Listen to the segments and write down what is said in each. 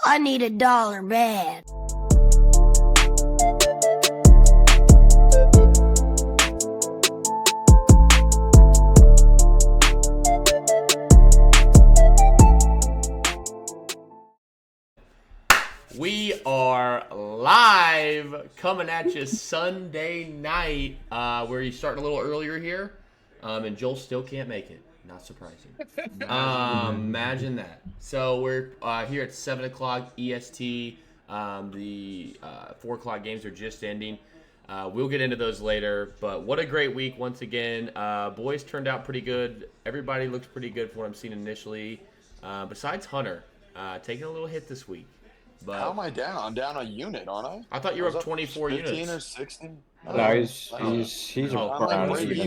I need $1 bad. We are live, coming at you Sunday night. We're starting a little earlier here, and Joel still can't make it. Not surprising. Imagine that. So we're here at 7 o'clock EST. The 4 o'clock games are just ending. We'll get into those later, but what a great week once again. Boys turned out pretty good. Everybody looks pretty good from what I'm seeing initially, besides Hunter, taking a little hit this week. But how am I down? I'm down a unit, aren't I? I thought you were up 24 15 units. or 16? No, he's around even this week.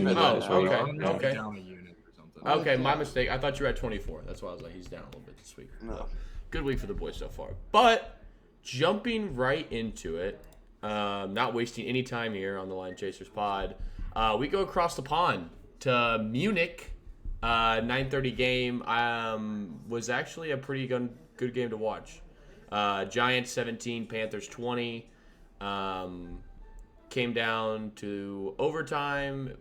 Okay. Down a unit or something. Okay, my mistake. I thought you were at 24. That's why I was like, he's down a little bit this week. No. Good week for the boys so far. But jumping right into it, not wasting any time here on the Line Chasers pod, we go across the pond to Munich. 9:30 game was actually a pretty good game to watch. Giants 17, Panthers 20. Came down to overtime.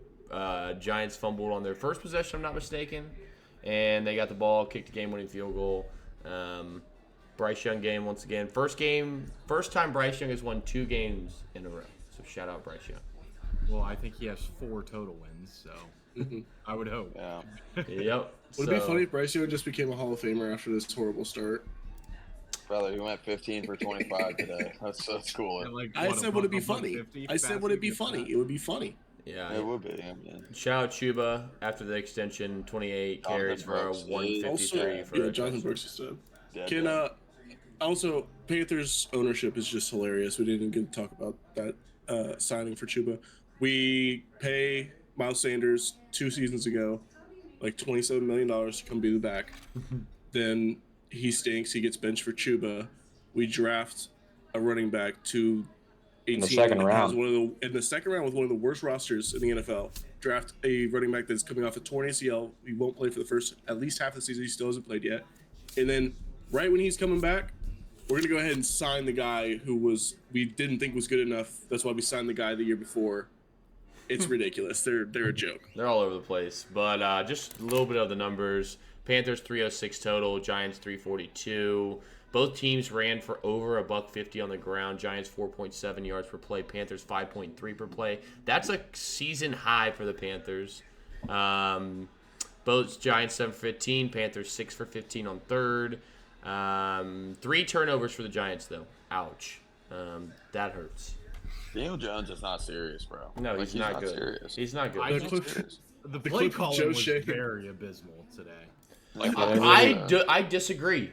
Giants fumbled on their first possession, I'm not mistaken. And they got the ball, kicked a game-winning field goal. Bryce Young game once again. First time Bryce Young has won 2 games in a row. So shout out Bryce Young. Well, I think he has 4 total wins, so I would hope. Yeah. Yep. Would it be funny if Bryce Young just became a Hall of Famer after this horrible start? Brother, he went 15 for 25 today. That's cool. Yeah, like, I what, said, would it be funny? 150 I said, would it be passing funny? against It would be funny. Yeah. It would be. I mean, Shout out Chuba after the extension, 28 carries for a Brooks. 153 Also, for yeah, a Jonathan touchdown. Brooks is dead. dead, Can dead. also Panthers ownership is just hilarious. We didn't get to talk about that signing for Chuba. We pay Miles Sanders 2 seasons ago like $27 million to come be the back. Then he stinks. He gets benched for Chuba. We draft a running back to a In the team second that has round. in the second round with one of the worst rosters in the NFL. Draft a running back that's coming off a torn ACL. He won't play for the first at least half the season. He still hasn't played yet. And then right when he's coming back, we're gonna go ahead and sign the guy who we didn't think was good enough. That's why we signed the guy the year before. It's ridiculous. They're a joke. They're all over the place. But just a little bit of the numbers. Panthers 306 total, Giants 342. Both teams ran for over $150 on the ground. Giants 4.7 yards per play, Panthers 5.3 per play. That's a season high for the Panthers. Both Giants 7 for 15, Panthers 6 for 15 on third. 3 turnovers for the Giants though. Ouch. That hurts. Daniel Jones is not serious, bro. No, he's not good. Serious. He's not good. I The just- clip- The The play clip of calling Joe was Shea. very abysmal today. I disagree.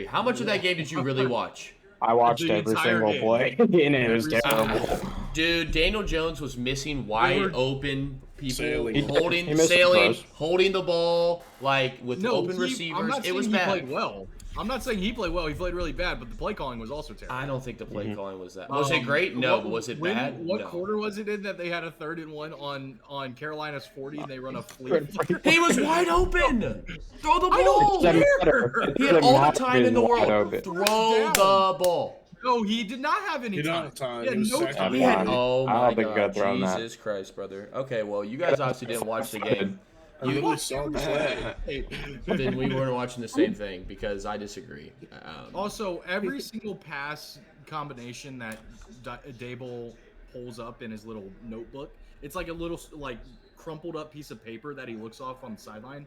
How much of that game did you really watch? I watched The every entire single game. play, and it was Every single terrible. Dude, Daniel Jones was missing wide were- open people, Sailing. He missed the throws. holding the ball, like with No, open I'm receivers. not It saying was he bad. played well. I'm not saying he played well. He played really bad, but the play calling was also terrible. I don't think the play calling was that. Was it Um, great? No. what- Was it when- bad? What No. quarter was it in that they had a 3rd and 1 on Carolina's 40 and they run a flea flicker? He was wide open. Throw the I don't ball. care. He had all the time in the world. Throw Down. the ball. No, he did not have any He didn't time. have time. He had He was no sacked time. on He the had- ball. Oh I don't my think he God! got thrown that. Jesus Christ, brother. Okay, well, you guys obviously didn't watch the game. I literally saw the play. Then we weren't watching the same thing because I disagree. Also, every single pass combination that Dable pulls up in his little notebook, it's like a little like crumpled up piece of paper that he looks off on the sideline.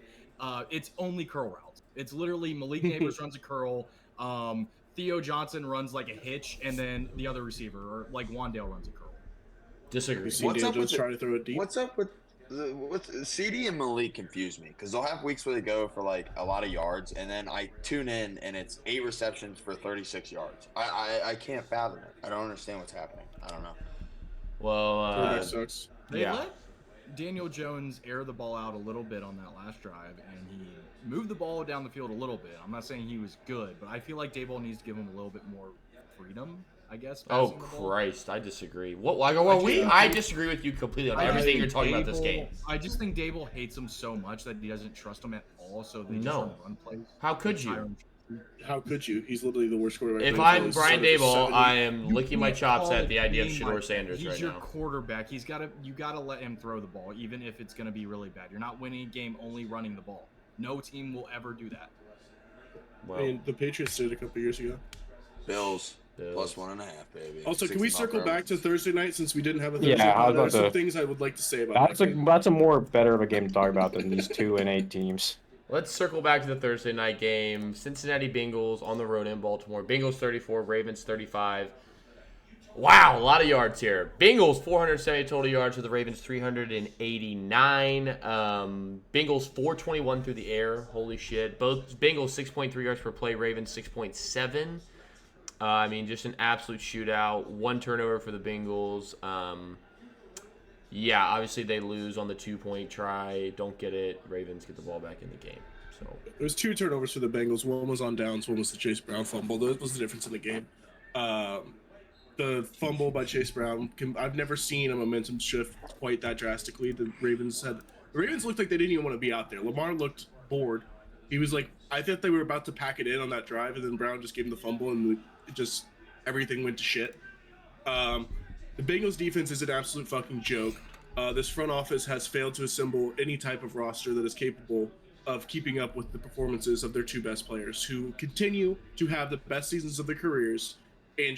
It's only curl routes. It's literally Malik Neighbors runs a curl. Theo Johnson runs like a hitch, and then the other receiver, or like Wandale runs a curl. Disagree. You see What's up Daniel with Jones trying to throw it deep. What's up with CD and Malik confuse me because they'll have weeks where they go for like a lot of yards, and then I tune in and it's 8 receptions for 36 yards. I can't fathom it. I don't understand what's happening. I don't know. Well, Quarterback sucks. They Yeah. let Daniel Jones air the ball out a little bit on that last drive, and he moved the ball down the field a little bit. I'm not saying he was good, but I feel like Dable needs to give him a little bit more freedom, I guess. oh passing the ball. Christ, I disagree. I disagree with you completely on I just everything think you're talking about this Dable- game. I just think Dable hates him so much that he doesn't trust him at all, so they just No. run plays. How could you? Tyron- How could you? He's literally the worst quarterback. If in the I'm NFL. He's Brian started for Dable, 70. I am You licking my can't chops call at the idea of game Shador like- Sanders he's right your now. quarterback. You gotta let him throw the ball, even if it's gonna be really bad. You're not winning a game only running the ball. No team will ever do that. Well, I mean, the Patriots did a couple years ago. Bills Bills. +1.5, baby. Also, can we 60 mile circle per back hour. to Thursday night since we didn't have a Thursday Yeah, I pod? was There are about some to- things I would like to say about That's that a game. that's a more better of a game to talk about than these 2-8 teams. let's circle back to the Thursday night game. Cincinnati Bengals on the road in Baltimore. Bengals 34, Ravens 35. Wow, a lot of yards here. Bengals 470 total yards with the Ravens 389. Bengals 421 through the air. Holy shit. Both Bengals 6.3 yards per play. Ravens 6.7. I mean, just an absolute shootout. One turnover for the Bengals. Yeah, obviously they lose on the 2-point try. Don't get it. Ravens get the ball back in the game. So There was 2 turnovers for the Bengals. One was on downs. One was the Chase Brown fumble. That was the difference in the game. The fumble by Chase Brown. I've never seen a momentum shift quite that drastically. The Ravens looked like they didn't even want to be out there. Lamar looked bored. He was like, I thought they were about to pack it in on that drive, and then Brown just gave him the fumble, and everything went to shit. The Bengals defense is an absolute fucking joke. This front office has failed to assemble any type of roster that is capable of keeping up with the performances of their 2 best players, who continue to have the best seasons of their careers, and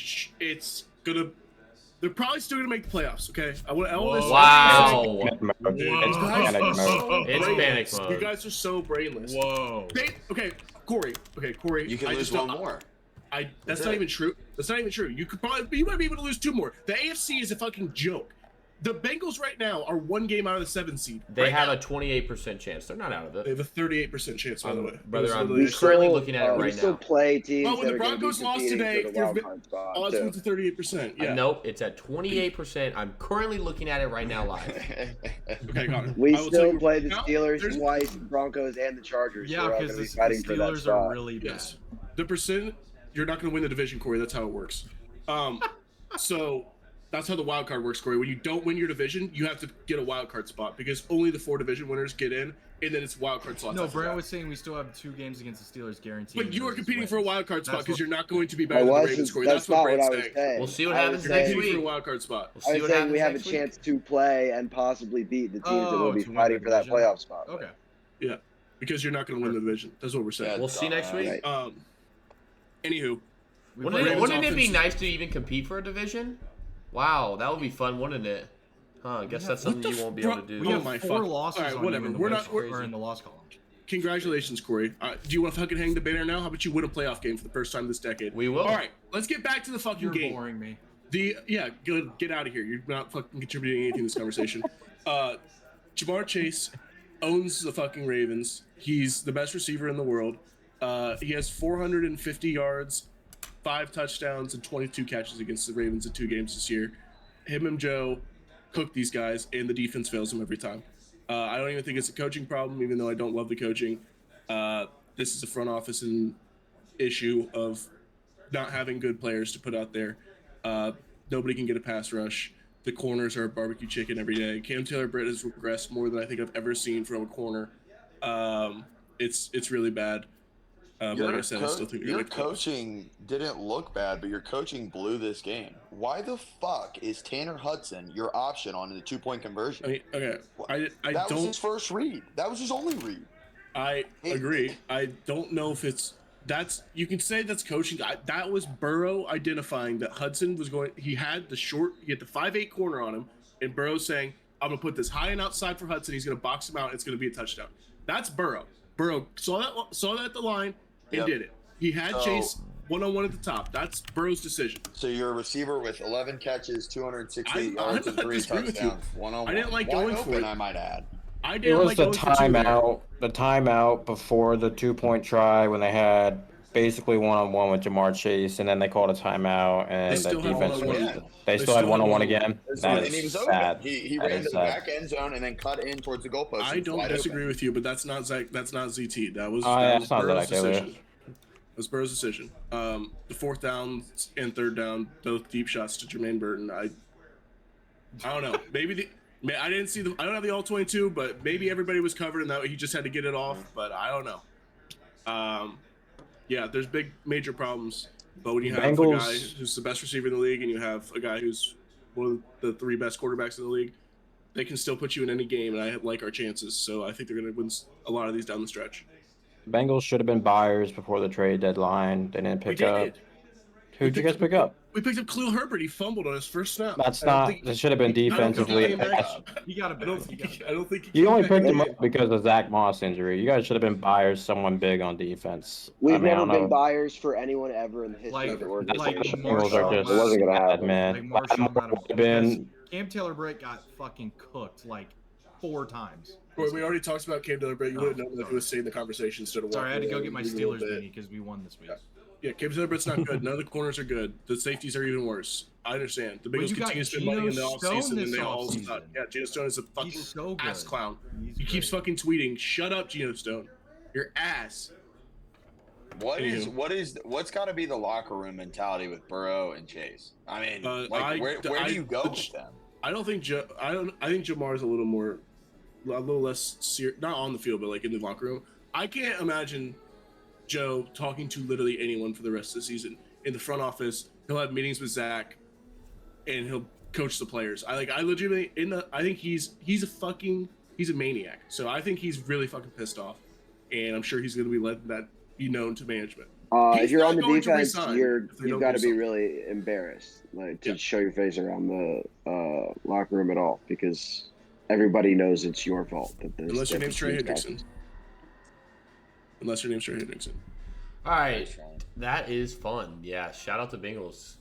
they're probably still gonna make the playoffs. Okay, wow. Panic mode, dude. Whoa. It's You guys panic are mode. so It's brainless. panic mode. You guys are so brainless. Whoa. Corey. You can I lose just one don't- more. That's That's not it. even true. That's not even true. You might be able to lose 2 more. The AFC is a fucking joke. The Bengals right now are 1 game out of the 7th seed. they Right have now. a 28% chance. They're not out of They it. have a 38% chance, by the way. Brother, It was I'm literally- currently looking at it we right still now. play teams Well, when that the are going to be Broncos lost competing today, for the there's wild been card spot. odds too. went to 38%. Yeah. Nope, it's at 28%. I'm currently looking at it right now live. Okay, Connor. We I will tell still you play the now, Steelers there's- twice, the Broncos, and the Chargers. Yeah, so we're all because going to the be fighting for that Steelers spot. are really bad. Yes. The percent, you're not going to win the division, Corey. That's how it works. So that's how the wild card works, Corey. When you don't win your division, you have to get a wild card spot because only the 4 division winners get in, and then it's wild card slots. No, after Brent that. was saying we still have 2 games against the Steelers guaranteed. But you are versus competing for a wins. wild card spot That's because what- you're not going to be I better than the Ravens, wasn't. Corey. That's That's what not what Brent's I was saying. saying. We'll see what I was happens You're next saying- competing for a week. wild card spot. We'll I see was what saying we happens have a next week. chance to play and possibly beat the teams that will be to win fighting the for that division? playoff spot. Okay. Yeah, because you're not going to win the division. That's what we're saying. Yeah. We'll see next week. Right. Anywho, We Wouldn't play it, wouldn't it be offense- nice to even compete for a division? Wow, that would be fun, wouldn't it? Huh, I guess that's what something the you won't be fr- able to do. We Oh have my 4 fuck. losses All right, on whatever. you in the We're win not- column, we're- or in the loss column. congratulations, Corey. Do you want to fucking hang the banner now? How about you win a playoff game for the first time this decade? We will. All right, let's get back to the fucking You're game. boring me. Good. Get out of here. You're not fucking contributing anything to this conversation. Jamar Chase owns the fucking Ravens. He's the best receiver in the world. He has 450 yards, 5 touchdowns, and 22 catches against the Ravens in 2 games this year. Him and Joe cook these guys, and the defense fails them every time. I don't even think it's a coaching problem, even though I don't love the coaching. This is a front office issue of not having good players to put out there. Nobody can get a pass rush. The corners are barbecue chicken every day. Cam Taylor-Britt has regressed more than I think I've ever seen from a corner. It's really bad. Like I said, I still think Your coaching didn't look bad, but your coaching blew this game. Why the fuck is Tanner Hudson your option on the 2-point conversion? I mean, okay, I that was don't. his first read. That was his only read. I agree. I don't know if you can say that's coaching. That was Burrow identifying that Hudson was going. He had the 5'8" corner on him, and Burrow saying, "I'm gonna put this high and outside for Hudson. He's gonna box him out. It's gonna be a touchdown." That's Burrow. Burrow saw that at the line and Yep. did it. He had So- Chase 1-on-1 at the top. That's Burrow's decision. So you're a receiver with 11 catches, 260 I yards, and don't 3 disagree with you. touchdowns. 1-on-1. I didn't like Wide going for open, it. I might add. I It didn't was like the going for 2 there. timeout before the 2-point try when they had basically 1-on-1 with Jamar Chase, and then they called a timeout, and They the still had defense. 1-on-1 was- again. They still had 1-on-1 again. That And he was is open. sad. He That ran is to the sad. back end zone and then cut in towards the goalpost. I and don't wide disagree open. with you, but that's not Zach. That's not ZT. That was That's not Burrow's Zach Taylor. decision. It was Burrow's decision. The 4th down and 3rd down, both deep shots to Jermaine Burton. I don't know. I didn't see I don't have the all 22, but maybe everybody was covered and that he just had to get it off. But I don't know. yeah, there's big major problems. But when you have a Bengals- guy who's the best receiver in the league, and you have a guy who's one of the 3 best quarterbacks in the league, they can still put you in any game, and I like our chances. So I think they're going to win a lot of these down the stretch. Bengals should have been buyers before the trade deadline. They didn't We pick up. did. Who'd you guys pick up? We picked up Khalil Herbert. He fumbled on his first snap. That's I don't not. think- It should have been I don't think defensively. he came back. He got a I don't bad. think. I don't think he You came only back picked him in. up because of Zach Moss injury. You guys should have been buyers, someone big on defense. We've I mean, I never don't been know. buyers for anyone ever in the history Like- of the like organization. The Bengals are just It wasn't gonna bad, happen. man. Like Marshawn Lattimore would have been. Cam Taylor Britt got fucking cooked like 4 times. Boy, we already talked about Cam Taylor, but you would have known that he was staying in the conversation instead of Sorry, I had to go walking get my away a little Steelers bit. beanie because we won this week. Yeah, Cam Taylor Britt's not good. None of the corners are good. The safeties are even worse. I understand. The But Bengals you got continue to spend money in the Geno Stone offseason, and this they all offseason. stop. Yeah, Geno Stone is a fucking He's so good. ass clown. He's He keeps great. fucking tweeting, "Shut up, Geno Stone. Your ass." What's got to be the locker room mentality with Burrow and Chase? I mean, where do you go with them? I don't think I think Jamar's a little less not on the field, but like in the locker room. I can't imagine Joe talking to literally anyone for the rest of the season. In the front office, he'll have meetings with Zach, and he'll coach the players. I legitimately I think he's a maniac. So I think he's really fucking pissed off, and I'm sure he's going to be letting that be known to management. If He's you're not on the going to defense, resign if they you've don't got do to be something. really embarrassed, like to Yeah. show your face around the locker room at all, because everybody knows it's your fault that this. Unless your name's Trey difference Hendrickson. Unless your name's Trey Hendrickson. All right, that is fun. Yeah, shout out to Bengals.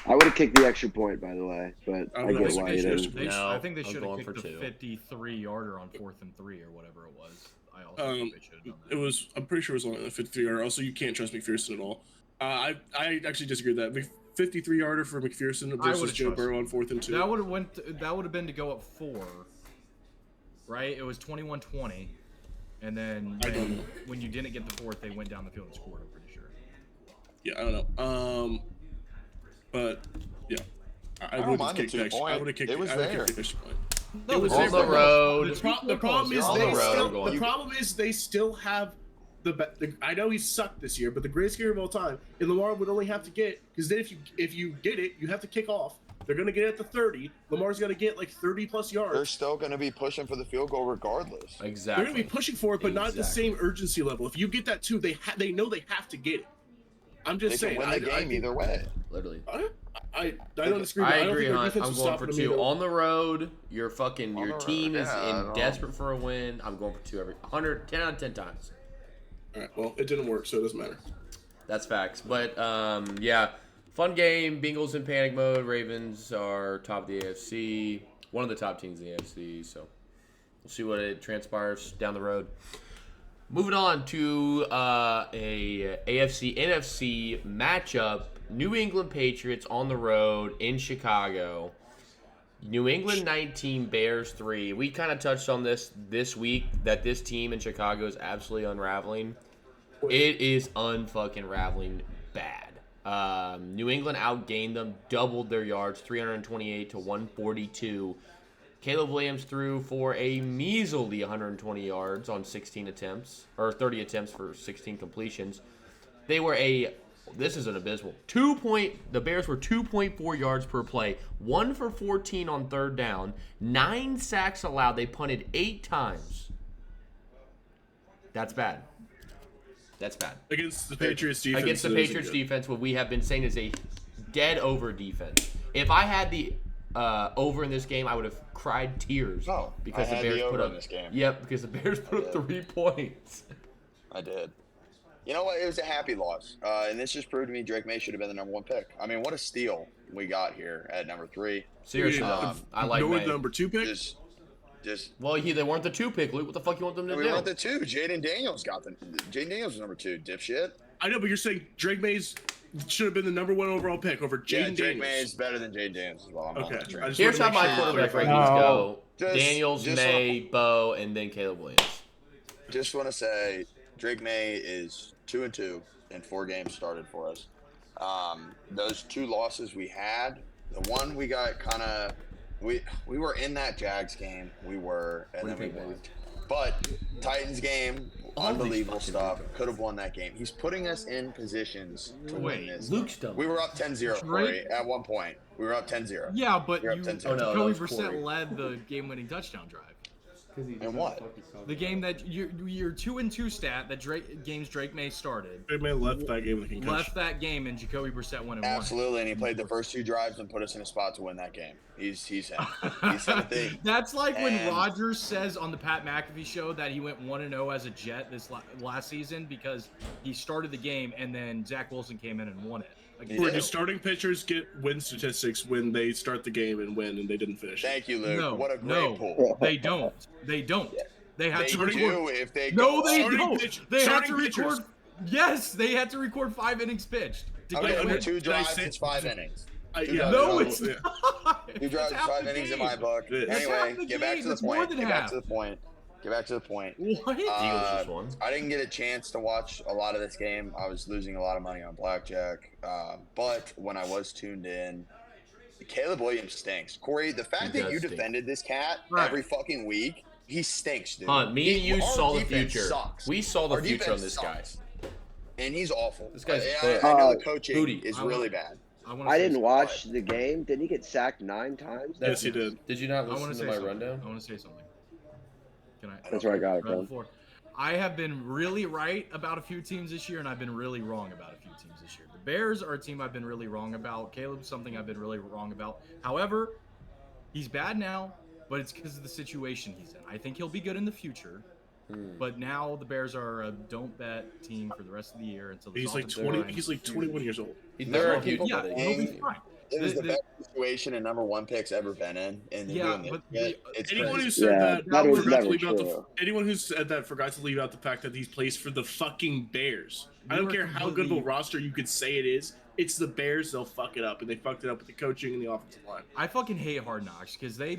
I would have kicked the extra point, by the way, but I I would have get also why kicked you the didn't. extra They No, I think they I'm should have going kicked for the 2. 53-yarder on 4th and 3 or whatever it was. I also think they should have done that. It was. I'm pretty sure it was only a 53-yarder. Also, you can't trust McPherson at all. I actually disagree with that. 53-yarder for McPherson versus would've Joe trusted Burrow on 4th and 2. That would have That would have been to go up 4, right? It was 21-20, and then I don't know. when you didn't get the 4th, they went down the field and scored. I'm pretty sure. Yeah, I don't know. But yeah, I don't would have mind the kicked 2 the extra. I point. would have kicked. It was I would have there. kicked the extra point. No, It was on there. the road. The problem is On the road, the problem is they still have the. I know he sucked this year, but the greatest kicker of all time, and Lamar would only have to get, because then if you get it, you have to kick off. They're gonna get it at the 30. Lamar's gonna get like 30+ yards. They're still going to be pushing for the field goal regardless. They're Exactly. gonna be pushing for it, but not at the Exactly. same urgency level. If you get that too, they know they have to get it. I'm They just can saying. win the game either way. Literally. I don't disagree. I don't agree, think our Hunt. defense I'm was going for stopping 2 them either. on the road. Your On the team road, is yeah, I in don't- desperate for a win. I'm going for 2 every 10 out of 10 times. All right. Well, it didn't work, so it doesn't matter. That's facts. But yeah, fun game. Bengals in panic mode. Ravens are top of the AFC. One of the top teams in the AFC. So we'll see what it transpires down the road. Moving on to a AFC NFC matchup. New England Patriots on the road in Chicago. New England 19, Bears 3. We kind of touched on this week that this team in Chicago is absolutely unraveling. It is unfucking raveling bad. New England outgained them, doubled their yards, 328 to 142. Caleb Williams threw for a measly 120 yards on 16 attempts, or 30 attempts for 16 completions. This is an abysmal. The Bears were 2.4 yards per play, 1 for 14 on 3rd down, 9 sacks allowed. They punted 8 times. That's bad. That's bad. Against the Patriots defense. Against the it isn't Patriots good. defense, what we have been saying is a dead over defense. If I had the over in this game, I would have cried tears Oh, because I the had Bears the over put up. in this game. Yep, because the Bears put up 3 points. I did. You know what? It was a happy loss. And this just proved to me Drake May should have been the number 1 pick. I mean, what a steal we got here at number 3. Seriously, Yeah, though, I like Nor May. the number 2 pick. Just Well, they weren't the 2 pick, Luke. What the fuck you want them to we do? went the 2. Jaden Daniels was number 2, dipshit. I know, but you're saying Drake Mays should have been the number 1 overall pick over Yeah, Jaden Drake May Daniels. is better than Jaden Daniels as well. I'm on Okay, that train. I just Here's how wanna make my sure quarterback you're rankings clear. go: Just- Daniels, just May, Bo, and then Caleb Williams. Just want to say Drake May is 2-2 in 4 games started for us. Those 2 losses we had, the one we got kind of we were in that Jags game. We were, and then we won. But Titans game, Unbelievable stuff. Could have won that game. He's putting us in positions to win this. Luke's dumb. We were up 10-0 Corey, at one point. We were up 10-0. Yeah, but We were you, up 10-0. Oh, no, that Jacoby was Brissett Corey. led the game-winning touchdown drive. And what? The game that your 2-2 stat that Drake May started. Drake May left that game with a concussion. Left that game and Jacoby Brissett won and won. Absolutely, and he played the first 2 drives and put us in a spot to win that game. He's him. He's him. That's like when And- Rodgers says on the Pat McAfee show that he went 1-0 as a Jet this last season because he started the game and then Zach Wilson came in and won it. Like, Or do starting pitchers get win statistics when they start the game and win and they didn't finish? Thank you, Luke. No, What a great no, pull. they don't. They don't. They have They to record. do if they No, go they up. don't. They have to starting pitchers. record. Yes, they had to record 5 innings pitched to Okay, get under win. 2 drives, say- it's 5 innings. Yeah, No, no, it's yeah. not. 2 drives, It's half 5 the innings in game. my book. It is. That's half Anyway, the get back game. to the It's more point. than Get back half. to the point. Get back to the point. What? Eagles just won. I didn't get a chance to watch a lot of this game. I was losing a lot of money on blackjack. But when I was tuned in, Caleb Williams stinks. Corey, the fact He that you does stink. defended this cat Right. every fucking week, he stinks, dude. Hunt, me and you Our saw the defense future. Sucks. We saw the Our future on defense this guy. sucks. And he's awful. This guy's I bad. know the coaching Booty. is I really want- bad. wanna I say didn't something. watch the game. Didn't he get sacked 9 times? Yes, he did. Did you not I want listen to to say my something. rundown? I want to say something. Can I? That's where I got it Right from. before. I have been really right about a few teams this year, and I've been really wrong about a few teams this year. The Bears are a team I've been really wrong about. Caleb's something I've been really wrong about. However, he's bad now, but it's because of the situation he's in. I think he'll be good in the future. But now the Bears are a don't bet team for the rest of the year until the He's like offensive 20. line- He's like 21 years old. There are Well, people Yeah, that he'll be fine. It was the The- best situation a number 1 pick's ever been in. And Yeah, doing but this. the- It's Anyone who crazy. said Yeah, that, that was forgot to never leave out true. anyone who said that forgot to leave out the fact that he plays for the fucking Bears. I You don't are care how good of a completely- roster you could say it is. It's the Bears. They'll fuck it up, and they fucked it up with the coaching and the offensive line. I fucking hate Hard Knocks because they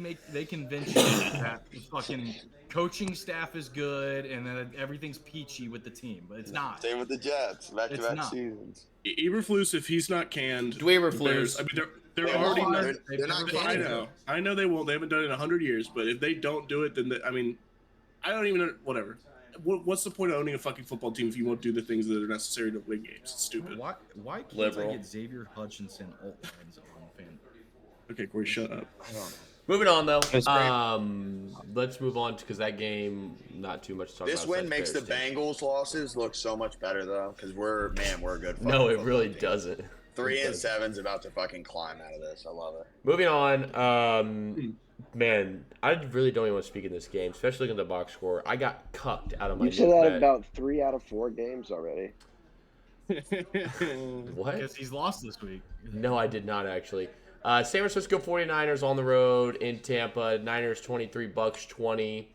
convince you that the fucking coaching staff is good and that everything's peachy with the team, but it's not. Same with the Jets. It's Back-to-back not. seasons. Eberflus, if he's not canned, Dweeber the Bears- Flus. I mean, they're They already. won't. Not, They're not never I canning. know. I know they won't. They haven't done it in 100 years. But if they don't do it, then I mean, I don't even know. Whatever. What's the point of owning a fucking football team if you won't do the things that are necessary to win games? It's stupid. Why can't Liberal. I get Xavier Hutchinson alt-lines on fan? Okay, Corey, shut up. Moving on though. That's great. Let's move on because that game, not too much to talk This about. win makes the Bears team. Bengals losses look so much better though, because we're a good. No, fucking it really football team. doesn't. 3-7's about to fucking climb out of this. I love it. Moving on. Man, I really don't even want to speak in this game, especially looking at the box score. I got cucked out of my You said new that bet. about 3 out of 4 games already. What? Because he's lost this week. No, I did not actually. San Francisco 49ers on the road in Tampa. Niners 23, Bucks 20.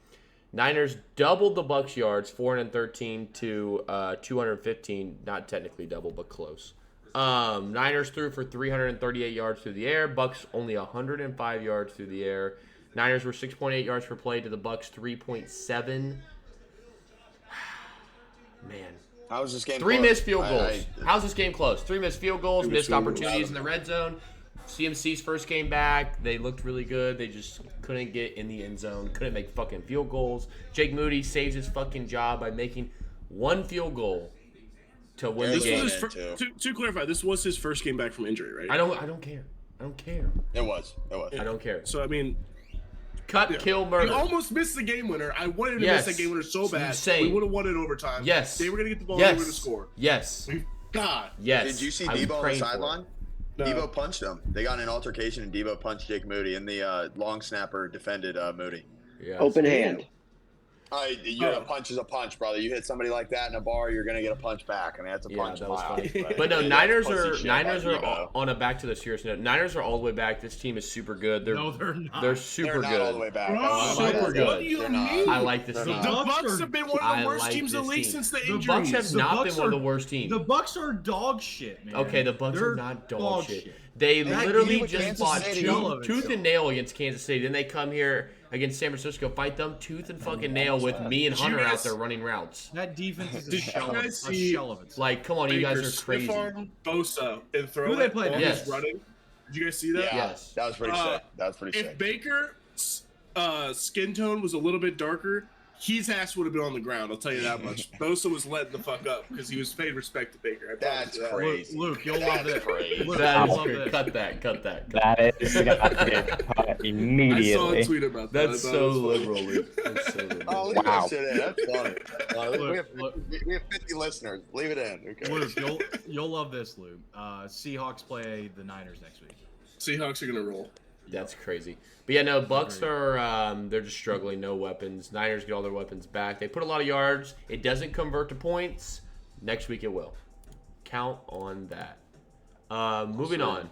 Niners doubled the Bucks yards, 413 to 215. Not technically double, but close. Niners threw for 338 yards through the air. Bucks only 105 yards through the air. Niners were 6.8 yards per play to the Bucks 3.7. Man. How was this game? 3 close? missed field goals. I- How's this game close? 3 missed field goals, Three missed missed field goals. opportunities in the red zone. CMC's first game back, they looked really good. They just couldn't get in the end zone, couldn't make fucking field goals. Jake Moody saves his fucking job by making 1 field goal to win the This game. was his Game. to clarify, this was his first game back from injury, right? I don't care. I don't care. It was. I don't care. So I mean, Cut, kill, he murder. almost missed the game winner. I wanted him to Yes. miss that game winner so bad. Insane. We would have won it overtime. Yes. They were gonna get the ball. They were gonna Yes. score. Yes. God. Yes. Did you see I was Debo on the praying for it. sideline? No. Debo punched him. They got in an altercation, and Debo punched Jake Moody, and the long snapper defended Moody. Yeah. Open hand. A punch is a punch, brother. You hit somebody like that in a bar, you're gonna get a punch back. I mean, that's a Yeah, punch. that in was my funny. eyes, But no, Yeah, Niners pussy are shit Niners by are Debo. on a back to the serious note. Niners are all the way back. This team is super good. They're No, they're not. they're super They're not good. all the way back. Bro, super good. What do you They're not. mean? I like this They're team. The not. Bucks have been one of I the worst like teams in the this league team. since the The injuries. Bucks have The not Bucks been one of are- the worst teams. The Bucks are dog shit, man. Okay, the Bucks They're are not dog shit. They They beat literally with just Kansas fought City. tooth and nail against Kansas City. Then they come here against San Francisco, fight them tooth and fucking nail with me and Did you Hunter out guys- there running routes. That defense is a Did you shell, guys a see- shell of itself. Like, come on, you guys Baker are crazy. stiff-arm Bosa and throw Who they it played? while Yes. he's running. Did you guys see that? Yeah, Yes. that was pretty sick. That was pretty If sick. Baker's skin tone was a little bit darker, his ass would have been on the ground. I'll tell you that much. Bosa was letting the fuck up because he was paid respect to Baker. I promise That's you that. crazy. Luke, you'll love this. Crazy. Luke, That you'll is love great. this. Cut that. Cut that. That is got to get cut I saw a immediately. tweet about that. That's I thought so it was funny. liberal, Luke. That's so liberal. Oh, leave Wow. that shit in. That's funny. Look. We have 50 listeners. Leave it in. Okay. Luke, you'll love this, Luke. Seahawks play the Niners next week. Seahawks are gonna roll. That's crazy. But yeah, no, Bucks are they're just struggling. No weapons. Niners get all their weapons back. They put a lot of yards. It doesn't convert to points. Next week it will. Count on that. Moving on.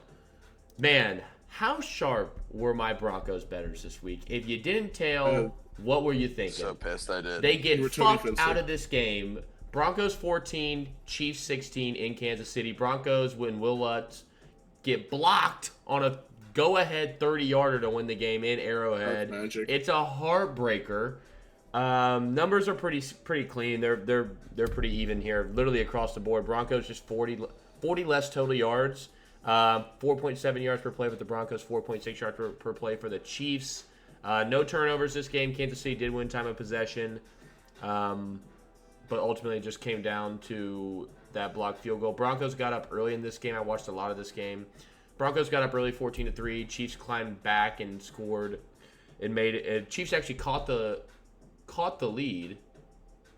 Man, how sharp were my Broncos bettors this week? If you didn't tell, what were you thinking? So pissed I did. They You get were totally fucked offensive. out of this game. Broncos 14, Chiefs 16 in Kansas City. Broncos when Will Lutz get blocked on a go-ahead 30-yarder to win the game in Arrowhead. That's magic. It's a heartbreaker. Numbers are pretty clean. They're pretty even here, literally across the board. Broncos just 40 less total yards. 4.7 yards per play for the Broncos, 4.6 yards per play for the Chiefs. No turnovers this game. Kansas City did win time of possession, but ultimately it just came down to that blocked field goal. Broncos got up early in this game. I watched a lot of this game. Broncos got up early, 14-3. Chiefs climbed back and scored and made it. Chiefs actually caught the lead.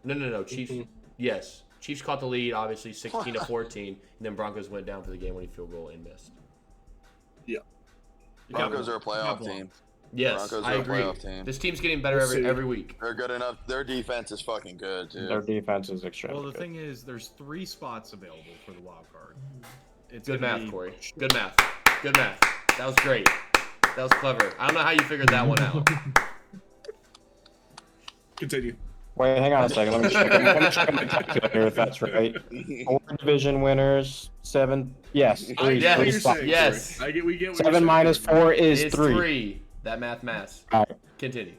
No. Chiefs. Yes. Chiefs caught the lead, obviously 16-14, and then Broncos went down for the game-winning field goal and missed. Yeah. Broncos are a playoff team. Yes, Broncos I are a agree. playoff team. This team's getting better We'll see. every week. They're good enough. Their defense is fucking good, too. Their defense is extremely Well, the good. thing is, there's 3 spots available for the wild card. It's Good gonna math, be- Corey. Good math. Good math. That was great. That was clever. I don't know how you figured that one out. Continue. Wait, hang on a second. Let me check my calculator if that's right. 4 division winners, 7. Yes, 3. I get Yes, what Three you're spots. saying. yes. Corey. We get what 7 you're minus saying. 4 is It's 3. 3. That math. All right. Continue.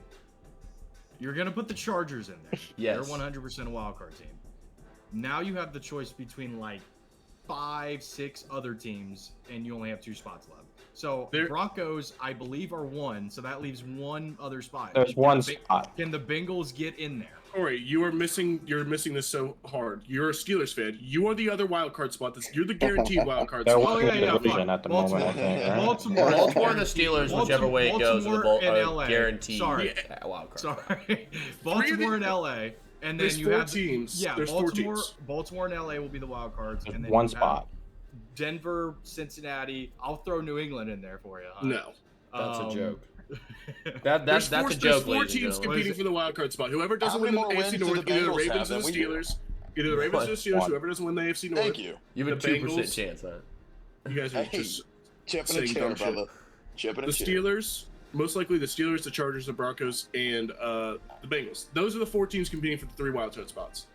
You're gonna put the Chargers in there. Yes. They're 100% a wild card team. Now you have the choice between like 5, 6 other teams, and you only have 2 spots left. So There- Broncos, I believe, are 1. So that leaves 1 other spot. There's Can one the Ba- spot. Can the Bengals get in there? Corey, you're missing this so hard. You're a Steelers fan. You are the other wild card spot. You're the guaranteed wild card They're spot. winning yeah, the division fuck. at the moment, I think. Right? Baltimore, Baltimore and the Steelers, whichever way it goes, are the Baltimore and LA. guaranteed Sorry. wild card. Sorry, Baltimore and LA, and then There's you 4 have teams. yeah, There's 4 Baltimore, teams. Baltimore and LA will be the wild cards, and then One you have spot. Denver, Cincinnati. I'll throw New England in there for you. Huh? No. That's a joke. joke. That's a There's joke, 4 ladies and teams gentlemen. competing for the wild card spot. Whoever doesn't How win many the more AFC wins do North, the either the Bengals Ravens have or the than we do? Steelers. Either the Ravens or the Steelers. One. Whoever doesn't win the AFC North. Thank you. You have a The 2% Bengals- chance, huh? You guys are Hey, just chip and a saying chair, dumb shit. brother. Chip and the a chair. Steelers, most likely the Steelers, the Chargers, the Broncos, and the Bengals. Those are the 4 teams competing for the 3 wild card spots.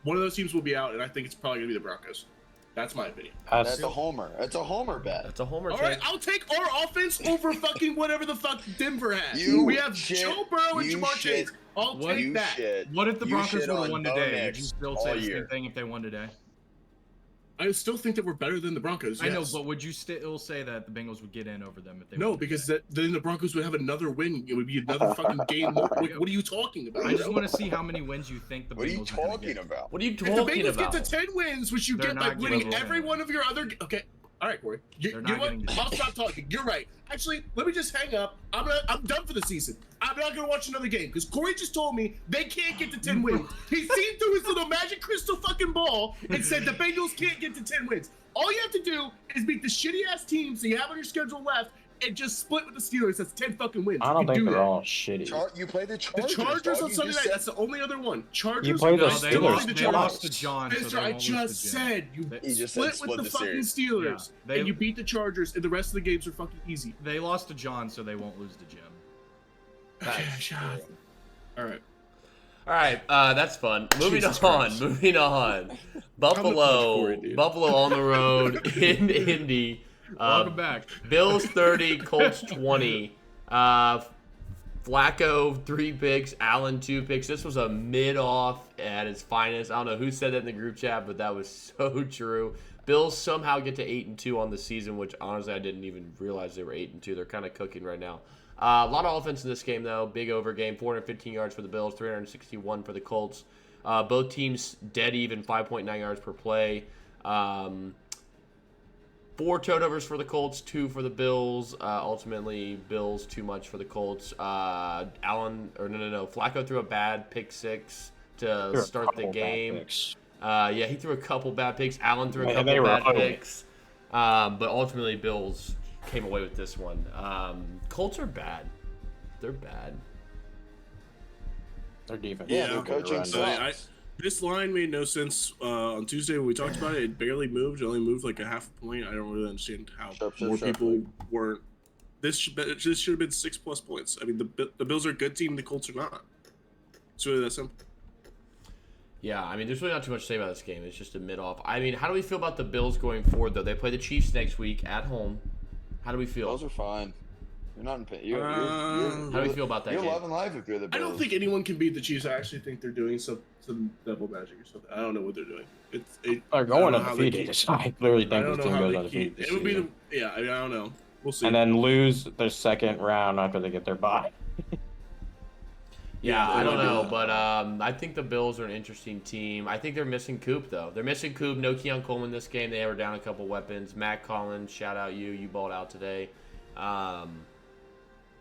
One of those teams will be out, and I think it's probably going to be the Broncos. That's my opinion. That's a homer. That's a homer bet. That's a homer All take. right, I'll take our offense over fucking whatever the fuck Denver has. You We have shit- Joe Burrow and you Jamar shit- Chase. I'll What take You that. shit. What if the You Broncos shit would on have won Bo today? Would Nix you still all say the year. same thing if they won today? I still think that we're better than the Broncos. I know, yes. but would you still say that the Bengals would get in over them if they No, won because today? then the Broncos would have another win. It would be another fucking game. What are you talking about? I just want to see how many wins you think the What are you Bengals are gonna talking get. about? What are you If the talking Bengals about? get to 10 wins, which you They're get by not winning getting every in. one of your other. Okay, all right, Corey. You They're know not what? getting in. I'll stop talking. You're right. Actually, let me just hang up. I'm done for the season. I'm not gonna watch another game because Corey just told me they can't get to 10 wins. He seen through his little magic crystal fucking ball and said the Bengals can't get to 10 wins. All you have to do is beat the shitty ass teams that you have on your schedule left and just split with the Steelers. That's 10 fucking wins. I don't You think do they're that. all shitty. You play the The Chargers. Chargers dog. on You Sunday just night. said- That's the only other one. Chargers. You play the No, Still they Steelers lost, the they Chargers. lost to John. So Mister, they I won't lose to just Jim. said you They- He just said split with the the fucking series. Steelers, Yeah, they- and you beat the Chargers, and the rest of the games are fucking easy. They lost to John, so they won't lose to Jim. Okay, shut. All right. All right, that's fun. Moving Jesus on. Christ. Moving on. punch Buffalo. Corey, dude. Buffalo on the road in Indy. Welcome back. Bills 30, Colts 20. Flacco 3 picks, Allen 2 picks. This was a mid-off at its finest. I don't know who said that in the group chat, but that was so true. Bills somehow get to 8-2 on the season, which honestly I didn't even realize they were 8-2. They're kind of cooking right now. A lot of offense in this game, though. Big over game. 415 yards for the Bills, 361 for the Colts. Both teams dead even, 5.9 yards per play. 4 turnovers for the Colts, 2 for the Bills. Ultimately, Bills too much for the Colts. Flacco threw a bad pick 6 to start the game. Yeah, he threw a couple bad picks. Allen threw a couple bad picks. But ultimately, Bills came away with this one. Colts are bad. They're bad. Their defense. Yeah, their coaching sucks. This line made no sense on Tuesday when we talked about it. It barely moved. It only moved like a half a point. I don't really understand how people weren't. This should have been 6+ points. I mean, the Bills are a good team. The Colts are not. It's really that simple. Yeah, I mean, there's really not too much to say about this game. It's just a mid-off. I mean, how do we feel about the Bills going forward, though? They play the Chiefs next week at home. How do we feel? Bills are fine. You're not in pain. How do we feel about that You're game? loving life if you're the Bills. I don't think anyone can beat the Chiefs. I actually think they're doing some devil magic or something. I don't know what they're doing. They're going undefeated. I literally think this team goes undefeated. It would be I don't know. We'll see. And then lose their second round after they get their bye. Yeah, I don't know, but I think the Bills are an interesting team. I think they're missing Coop, though. They're missing Coop. No Keon Coleman this game. They were down a couple weapons. Matt Collins, shout out you. You balled out today.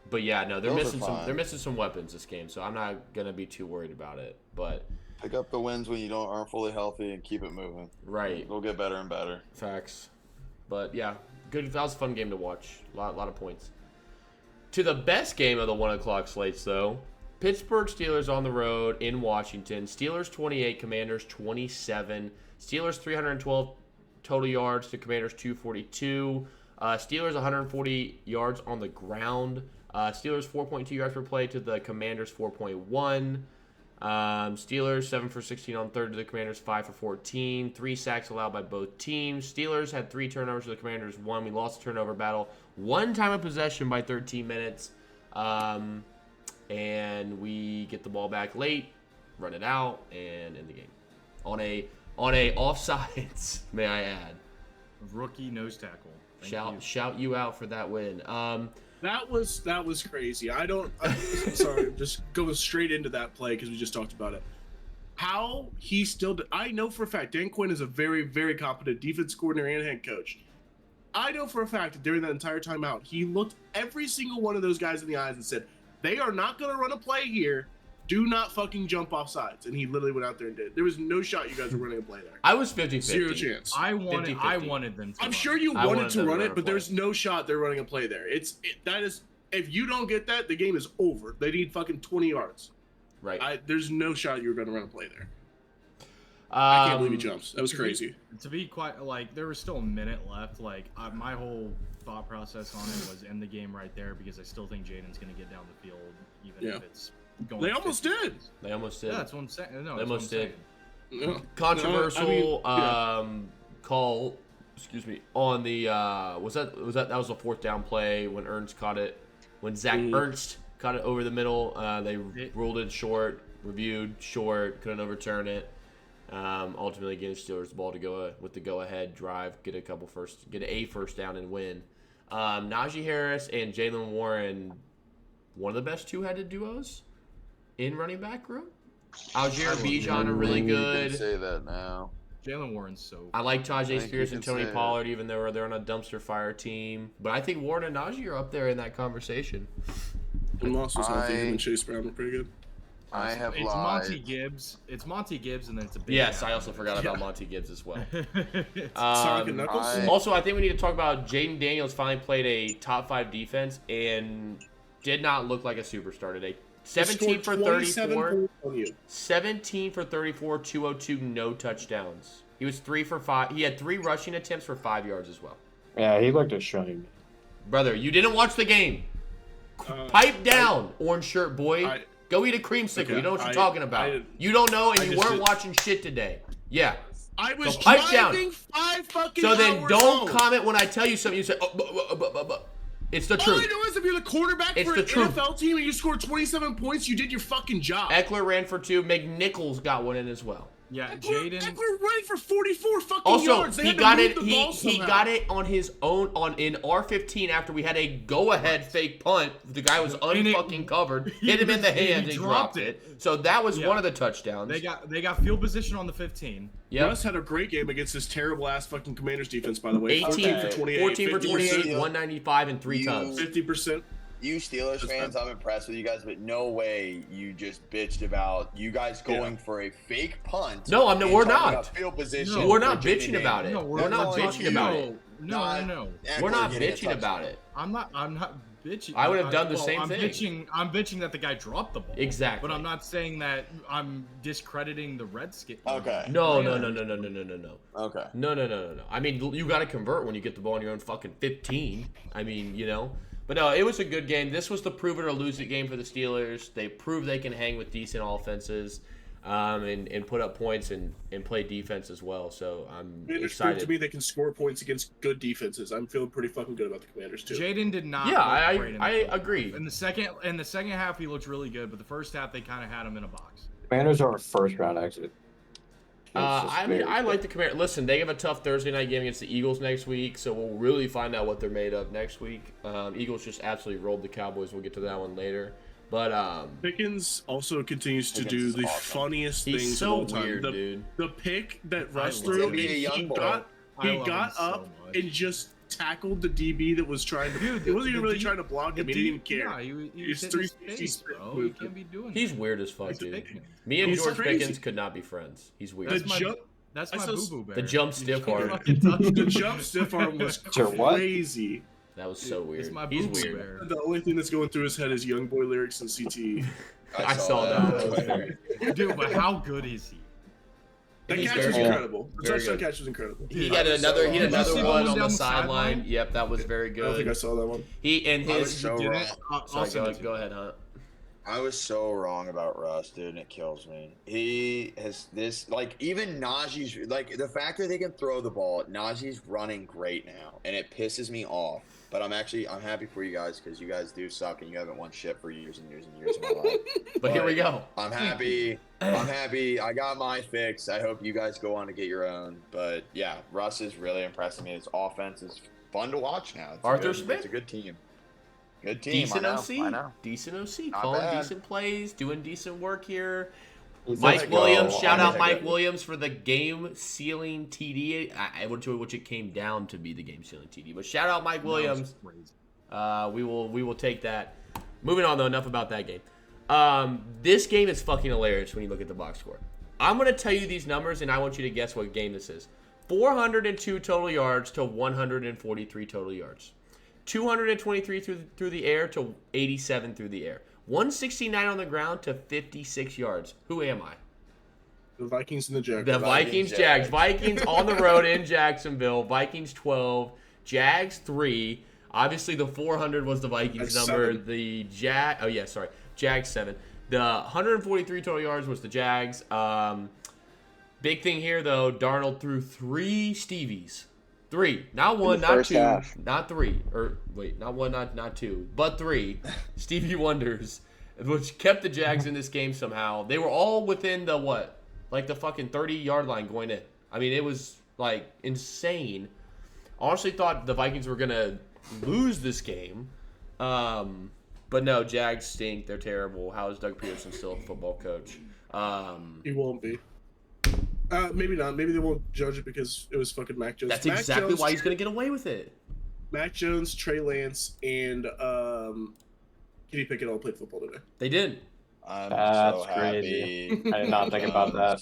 But yeah, no, they're missing some weapons this game, so I'm not gonna be too worried about it. But pick up the wins when you aren't fully healthy and keep it moving. Right. It'll get better and better. Facts. But yeah, good. That was a fun game to watch. A lot of points. To the best game of the 1:00 slates, though. Pittsburgh Steelers on the road in Washington. Steelers 28, Commanders 27. Steelers 312 total yards to Commanders 242. Steelers 140 yards on the ground. Steelers 4.2 yards per play to the Commanders 4.1. Steelers 7 for 16 on third to the Commanders 5 for 14. 3 sacks allowed by both teams. Steelers had 3 turnovers to the Commanders 1. We lost the turnover battle. 1 time of possession by 13 minutes. And we get the ball back late, run it out, and end the game. On a offsides, may I add. Rookie nose tackle. Shout you out for that win. That was crazy. I'm sorry, just going straight into that play because we just talked about it. How he still? I know for a fact Dan Quinn is a very, very competent defense coordinator and head coach. I know for a fact that during that entire timeout, he looked every single one of those guys in the eyes and said, "They are not going to run a play here. Do not fucking jump off sides." And he literally went out there and did. There was no shot you guys were running a play there. I was 50-50. Zero chance. I wanted them to. I'm sure you wanted to run it, but there's no shot they're running a play there. That is, if you don't get that, the game is over. They need fucking 20 yards. Right. There's no shot you were going to run a play there. I can't believe he jumps. That was crazy. To be quite like, there was still a minute left. Like my whole thought process on it was end the game right there because I still think Jaden's going to get down the field, even if it's going. They almost did. They almost did. Yeah, that's what I'm saying. No, they almost did. No. Controversial call. Excuse me. On the that was a 4th down play when Ernst caught it. When Zach Ernst caught it over the middle, they ruled it short. Reviewed short. Couldn't overturn it. Ultimately gave Steelers the ball to go with the go-ahead drive, get a first down and win. Najee Harris and Jalen Warren, one of the best two-headed duos in running back room. Algier Bijan are really good. You can say that now. Jalen Warren's so. I like Tajay Spears and Tony Pollard, even though they're on a dumpster fire team. But I think Warren and Najee are up there in that conversation. And Moss was healthy. Him and Chase Brown were pretty good. It's Monty Gibbs. It's Monty Gibbs, and then it's a big. Yes, I also forgot about Monty Gibbs as well. Knuckles. Also, I think we need to talk about Jaden Daniels finally played a top 5 defense and did not look like a superstar today. 17 for 34. 17 for 34, 202, no touchdowns. He was 3 for 5. He had 3 rushing attempts for 5 yards as well. Yeah, he looked ashamed. Brother, you didn't watch the game. Pipe down, orange shirt boy. Go eat a creamsicle. Okay, you know what you're talking about. You don't know, and you weren't watching shit today. Yeah. I was so pipe driving down. 5 fucking So then hours don't home. comment when I tell you something. You say, it's the truth. All I know is if you're the quarterback for an NFL team and you scored 27 points, you did your fucking job. Eckler ran for 2. McNichols got one in as well. Yeah, Eckler Jaden. ran for 44 fucking Also, yards. They he had to got move it. the He ball he somehow. got it on his own in R15 after we had a go-ahead fake punt. The guy was And it- unfucking covered. he Hit him in the was- he hands and dropped dropped it. it. So that was Yeah. one of the touchdowns. They got field position on the 15. Yep. Russ had a great game against this terrible ass fucking Commanders defense, by the way. 18 Okay. for 28, 14 for 28, 50%. 195, and 3 You- tubs. 50%. You Steelers fans, I'm impressed with you guys, but no way you just bitched about you guys going for a fake punt. No, and we're talking not. about Field position. No, We're for not Jaden bitching about it. No, We're not calling bitching you about it. No. We're Eckler not getting a bitching about touchdown. it. I'm not bitching. I would have done the same I'm thing. I'm bitching that the guy dropped the ball. Exactly. But I'm not saying that I'm discrediting the Redskins. Okay. No. Okay. No. I mean, you got to convert when you get the ball in your own fucking 15. I mean, you know. But no, it was a good game. This was the prove it or lose it game for the Steelers. They proved they can hang with decent offenses and put up points and play defense as well. So I'm Commanders proved excited. to me they can score points against good defenses. I'm feeling pretty fucking good about the Commanders too. Jaden did not. Yeah, look great in the I first agree. half. In the second half, he looked really good, but the first half they kind of had him in a box. Commanders are a first round exit. I mean, I like the Commanders. Listen, they have a tough Thursday night game against the Eagles next week, so we'll really find out what they're made of next week. Eagles just absolutely rolled the Cowboys. We'll get to that one later. But Pickens also continues to do Pickens is the awesome. funniest he's things so of all time. weird, dude. The pick that Russ love threw, him. He's gonna be a young he boy. got I he love got him so up much. and just tackled the DB that was trying to. Dude, he wasn't even the really D- trying to block The him. He didn't even care. Yeah, he He's was hitting his 360 face, sprint bro. He movement. can't be doing He's that. weird as fuck, He's a dude. Pickens. Me and He's George crazy. Pickens could not be friends. He's weird. The That's my, jump, that's I my saw boo-boo bear. the jump You stiff can't arm. fucking touch the him. jump stiff arm was Sure, what? crazy. That was so weird. It's my He's boo-boo weird. bear. The only thing that's going through his head is Young Boy lyrics and CTE. I saw that. That was very- Dude, but how good is he? That He's catch very was good. incredible. The Very touchdown good. catch was incredible. He I had was another. so He had wrong. another Did you see the one one on the down the sideline. sideline? Yep, that was very I don't think I good. saw that one. He and I was his. so Did wrong. it? I'll Sorry, send it to go you. ahead, Hunt. I was so wrong about Russ, dude, and it kills me. He has this, like, even Najee's, like, the fact that they can throw the ball, Najee's running great now, and it pisses me off. But I'm happy for you guys because you guys do suck and you haven't won shit for years and years and years of my life. But here we go. I'm happy. I'm happy. I got my fix. I hope you guys go on to get your own. But yeah, Russ is really impressing me. His offense is fun to watch now. It's Arthur good. Smith? It's a good team. Good team. Decent I know. OC. I know. Decent OC. Not Calling bad. decent plays, doing decent work here. He's Mike just Williams, go shout on out the- Mike Williams for the game sealing TD. Which it came down to be the game sealing TD. But shout out Mike Williams. We will take that. Moving on though, enough about that game. This game is fucking hilarious when you look at the box score. I'm gonna tell you these numbers and I want you to guess what game this is. 402 total yards to 143 total yards. 223 through the air to 87 through the air. 169 on the ground to 56 yards. Who am I? The Vikings and the Jaguars. The Vikings, Jags. Vikings on the road in Jacksonville. Vikings 12, Jags 3. Obviously, the 400 was the Vikings That's number. 7. The Jags 7. The 143 total yards was the Jags. Big thing here, though, Darnold threw 3 Stevies. 3. Not one, In the not first 2, half. not 3. Or, wait, not 1, not 2, but 3. Stevie Wonders, which kept the Jags in this game somehow. They were all within the, what? Like the fucking 30-yard line going in. I mean, it was, like, insane. Honestly thought the Vikings were going to lose this game. But no, Jags stink. They're terrible. How is Doug Peterson still a football coach? He won't be. Maybe not. Maybe they won't judge it because it was fucking Mac Jones. That's Mac exactly Jones, why he's going to get away with it. Mac Jones, Trey Lance, and Kenny Pickett all played football today. They did. I'm That's so happy. crazy. I did not think about that.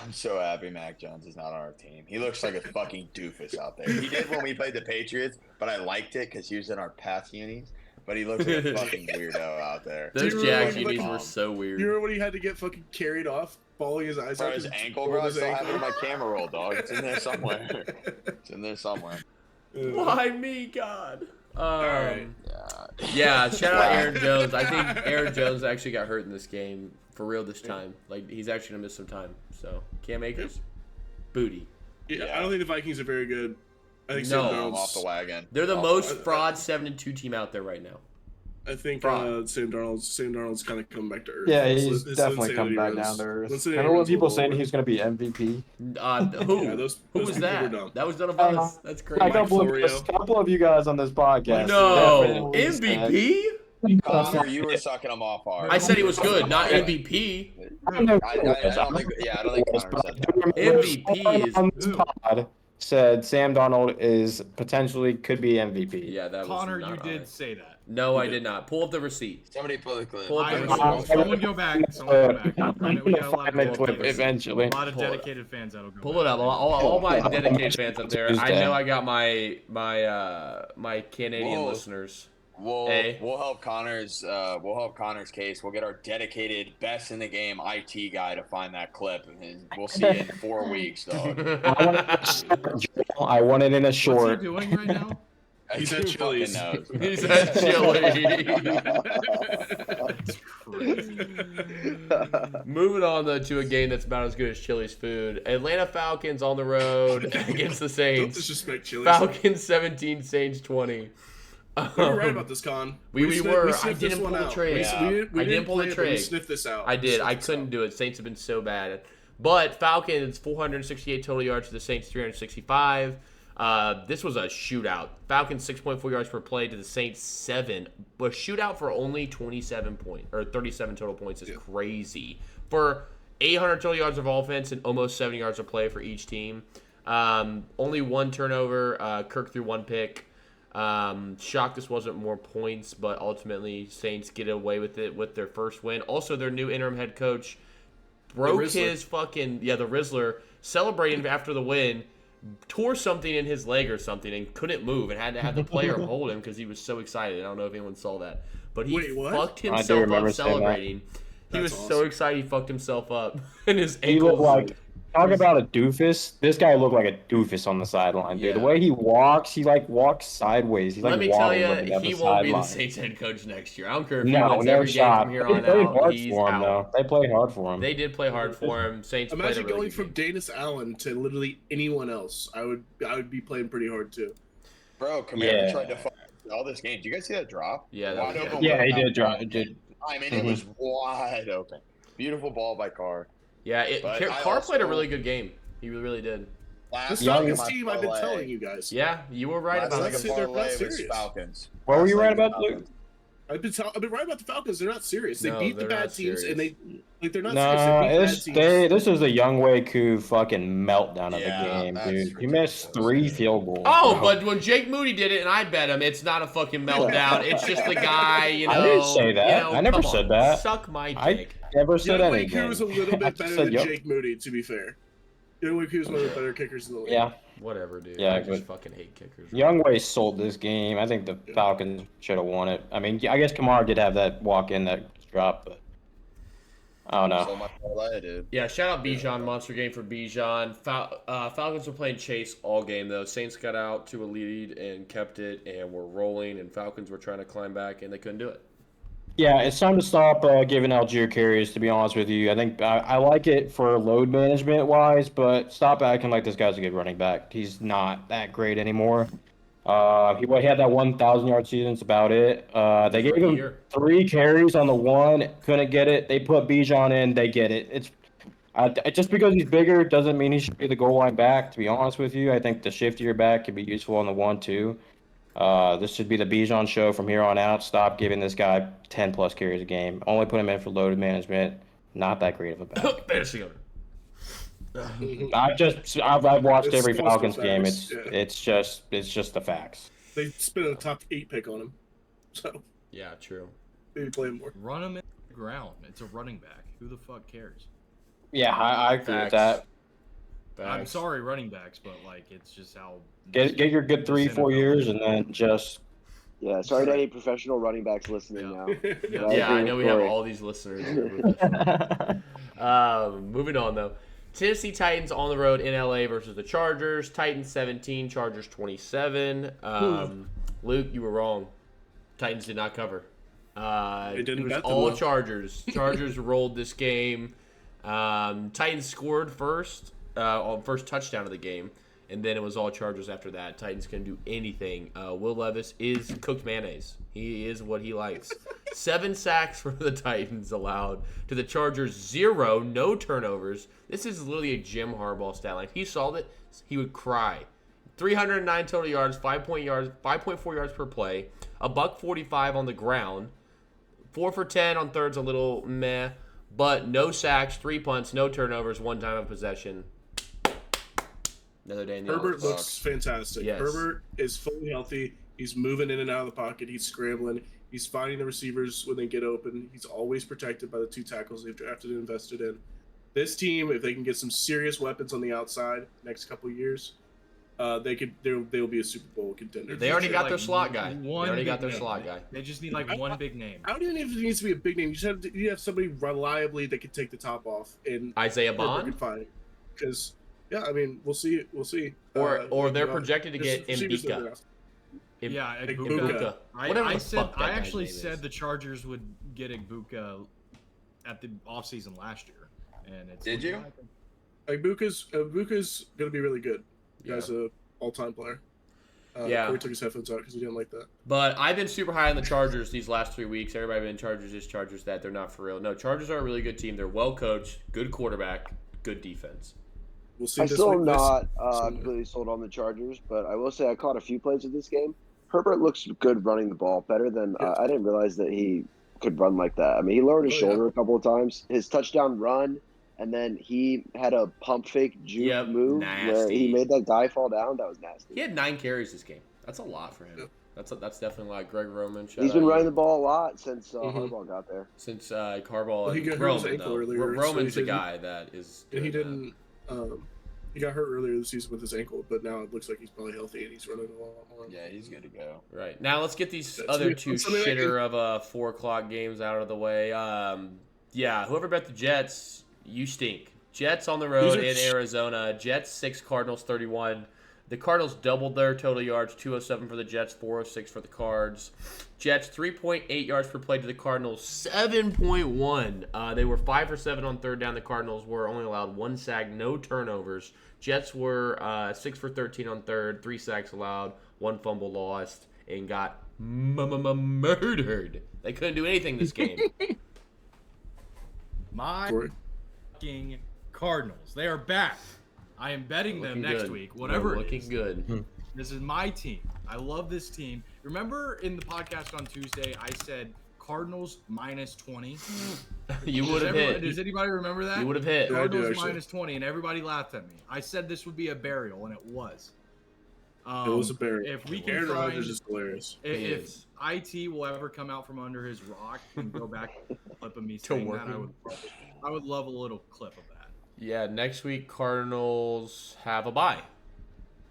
I'm so happy Mac Jones is not on our team. He looks like a fucking doofus out there. He did when we played the Patriots, but I liked it because he was in our pass unis. But he looks like a fucking weirdo out there. Those Do you Jags remember, unis like, were so weird. You remember when he had to get fucking carried off, bawling his eyes Bro, out? his 'cause he ankle, pulled bro. I his still have it ankle? in my camera roll, dog. It's in there somewhere. It's in there somewhere. Why me, God? right. Yeah, shout out Aaron Jones. I think Aaron Jones actually got hurt in this game for real this time. Like, he's actually going to miss some time. So, Cam Akers, booty. Yeah, I don't think the Vikings are very good. I think No. Sam I'm Darnold's- off the wagon. They're the Off most wagon. fraud 7-2 team out there right now. I think Fraud. Sam Darnold's kind of coming back to earth. Yeah, His- he's his definitely come insanity back runs- down to earth. insanity Remember when runs a people little saying over. he's going to be MVP? Who? Yeah, Who those was people were that? dumb. That was none of us. That's A crazy. couple of you guys on this podcast. No, definitely said- MVP. Connor, you were sucking him off hard. I said he was good, not MVP. I know I don't think. Yeah, I don't think Connor said that. MVP is on this pod said Sam Donald is potentially could be MVP. Yeah, that was Connor, not you did right. say that. No, I did not. Pull up the receipt. Somebody pull the clip. Pull up the I, receipt. someone go back. Someone go back. I know we got a lot Find the of clip dedicated, eventually. a lot of Pull it up. dedicated fans that'll go. Pull back. it up. All my dedicated fans up there. I Tuesday. know I got my Canadian Whoa. listeners. We'll Hey. help Connor's case. We'll get our dedicated best in the game IT guy to find that clip, and we'll see it in 4 weeks, dog. I want it in a What's he short. doing right now? He's Who at fucking Chili's. knows? He's at Chili. That's crazy. Moving on though to a game that's about as good as Chili's food. Atlanta Falcons on the road against the Don't Saints. disrespect Chili's. Falcons 17, Saints 20. We were right about this, Con. We were. I sniffed this didn't one pull the out. trig. Yeah. We I didn't pull the play it, but we trig. sniffed this out. I We did. sniffed I this couldn't out. do it. Saints have been so bad. But Falcons 468 total yards to the Saints 365. This was a shootout. Falcons 6.4 yards per play to the Saints 7. But shootout for only 27 points or 37 total points is crazy. For 800 total yards of offense and almost 70 yards of play for each team. Only one turnover. Kirk threw one pick. Shocked this wasn't more points, but ultimately Saints get away with it with their first win. Also, their new interim head coach broke his fucking the Rizzler celebrating after the win, tore something in his leg or something and couldn't move and had to have the player hold him because he was so excited. I don't know if anyone saw that, but he Wait, what? fucked I do himself remember up seeing that. celebrating. He was That's so awesome. excited he fucked himself up and his He looked ankles. like talk about a doofus. This guy looked like a doofus on the sideline, dude. Yeah. The way he walks, he like walks sideways. He's like Let me tell waddling you, looking down he the won't be the sideline. Saints head coach next year. I don't care if he No, wins no every game shot. from here They on played out. hard He's for him, out. though. They played hard for him. They did play hard for him. Saints played a Imagine really going good from game. Danis Allen to literally anyone else. I would be playing pretty hard too. Bro, Kamara Yeah. tried to fuck all this game. Did you guys see that drop? Yeah, that Wide was- open Yeah, he without did drop. doubt. It did. I mean, it was wide open. Beautiful ball by Carr. Yeah, But I Carr played a also- really good game. He really did. This Young- Falcons team, I've been telling you guys. Yeah, you were right Last about leg it. of they're not parlay was serious. Falcons. What were you Last right leg about, was Luke? Falcons. I've been right about the Falcons. They're not serious. They No, beat the they're bad not teams, and serious. they're not Nah, serious. They beat bad teams. this is a Young Wei Koo fucking meltdown of Yeah, the game, that's dude. He missed ridiculous. 3 field goals. Oh, bro. but when Jake Moody did it and I bet him, it's not a fucking meltdown. It's just the guy, you know. I didn't say that. You know, I never come said on, that. Suck my I dick. never said Young Wei anything. Koo was a little I bit just better said than Young- Jake Moody, to be fair. Young Wei Koo is one of the better kickers in the league. Yeah, Whatever, dude. Yeah, I just but- fucking hate kickers. Young Wei sold this game. I think the Falcons should have won it. I mean, I guess Kamara did have that walk in that drop, but I don't So know. my parlay, dude. Yeah, shout out Bijan. Monster game for Bijan. Falcons were playing chase all game, though. Saints got out to a lead and kept it and were rolling, and Falcons were trying to climb back, and they couldn't do it. Yeah, it's time to stop giving Algier carries, to be honest with you. I think I like it for load management wise, but stop acting like this guy's a good running back. He's not that great anymore. He had that 1,000-yard season. That's about it. They gave him Year. 3 carries on the one, couldn't get it. They put Bijan in, they get it. It's just because he's bigger doesn't mean he should be the goal line back. To be honest with you, I think the shiftier back could be useful on the 1-2. This should be the Bijan show from here on out. Stop giving this guy 10+ carries a game. Only put him in for load management. Not that great of a back. Fantasy owner. I've watched It's every multiple Falcons game. factors, It's just the facts. They spent a top 8 pick on him, so Yeah, true. maybe play him more. Run him in the ground. It's a running back. Who the fuck cares? Yeah, I agree with Facts. that. I'm sorry, running backs, but like it's just how. Get your good this 3-4 NFL years and then just Yeah, sorry to any professional running backs listening now. Yeah. Yeah, I know we have Corey. all these listeners. Moving on, though. Tennessee Titans on the road in LA versus the Chargers. Titans 17, Chargers 27. Luke, you were wrong. Titans did not cover. didn't it was bet them, all though. Chargers. Chargers rolled this game. Titans scored first, on first touchdown of the game. and then it was all Chargers after that. Titans couldn't do anything. Will Levis is cooked mayonnaise. He is what he likes. 7 sacks for the Titans allowed to the Chargers. 0, no turnovers. This is literally a Jim Harbaugh stat line. If he saw that, he would cry. 309 total yards, 5.4 yards per play, a $145 on the ground, 4 for 10 on thirds, a little meh, but no sacks, 3 punts, no turnovers, 1 time of possession. Another day in the Herbert office. looks fantastic. Yes. Herbert is fully healthy. He's moving in and out of the pocket. He's scrambling. He's finding the receivers when they get open. He's always protected by the 2 tackles they've drafted and invested in. This team, if they can get some serious weapons on the outside next couple of years, they'll be a Super Bowl contender. They already got their like slot guy. They one already got big their name. slot guy. They just need like one big name. I don't even know if it needs to be a big name. You have somebody reliably that can take the top off and Isaiah Herbert Bond? can find. Because I mean, we'll see. Or they're projected to get Mbika. Yeah, Igbuka. Whatever I the said fuck that I guy's actually name is. said the Chargers would get Igbuka at the offseason last year, and it's Did you? Igbuka's going to be really good. The guy's a all-time player. Yeah. Corey took his headphones out because he didn't like that. But I've been super high on the Chargers these last 3 weeks. Everybody been Chargers this, Chargers that. They're not for real. No, Chargers are a really good team. They're well coached, good quarterback, good defense. We'll see I this still week. am not so- completely sold on the Chargers, but I will say I caught a few plays of this game. Herbert looks good running the ball, better than Yeah. I didn't realize that he could run like that. I mean, he lowered his shoulder a couple of times. His touchdown run, and then he had a pump fake juke move where he nasty. made that guy fall down. That was nasty. He had 9 carries this game. That's a lot for him. Yep. That's definitely a lot. Greg Roman. He's been running the ball a lot since Harbaugh got there. Since Harbaugh Well, he and got hurt his Roman, ankle though. earlier, so Roman's he the didn't- guy that is. And he doing that. didn't. He got hurt earlier this season with his ankle, but now it looks like he's probably healthy and he's running a lot more. Yeah, he's good to go. Right. Now let's get these That's other me- 2 something I shitter of 4 o'clock games out of the way. Yeah, whoever bet the Jets, you stink. Jets on the road in Arizona. Jets 6, Cardinals 31. The Cardinals doubled their total yards, 207 for the Jets, 406 for the Cards. Jets 3.8 yards per play to the Cardinals, 7.1. They were 5 for 7 on third down. The Cardinals were only allowed 1 sack, no turnovers. Jets were 6 for 13 on third, 3 sacks allowed, 1 fumble lost, and got murdered. They couldn't do anything this game. My Corey? fucking Cardinals. They are back. I am betting them Looking next good. week. Whatever They're it looking is. good. This is my team. I love this team. Remember in the podcast on Tuesday, I said Cardinals minus 20. You would have hit. Does anybody remember that? You would have hit. Yeah, I do, Cardinals actually. minus 20, and everybody laughed at me. I said this would be a burial, and it was. It was a burial. If we can Aaron find, Rodgers is hilarious. He if is. IT will ever come out from under his rock and go back to the clip of me To saying work that, him. I would love a little clip of that. Yeah, next week Cardinals have a bye.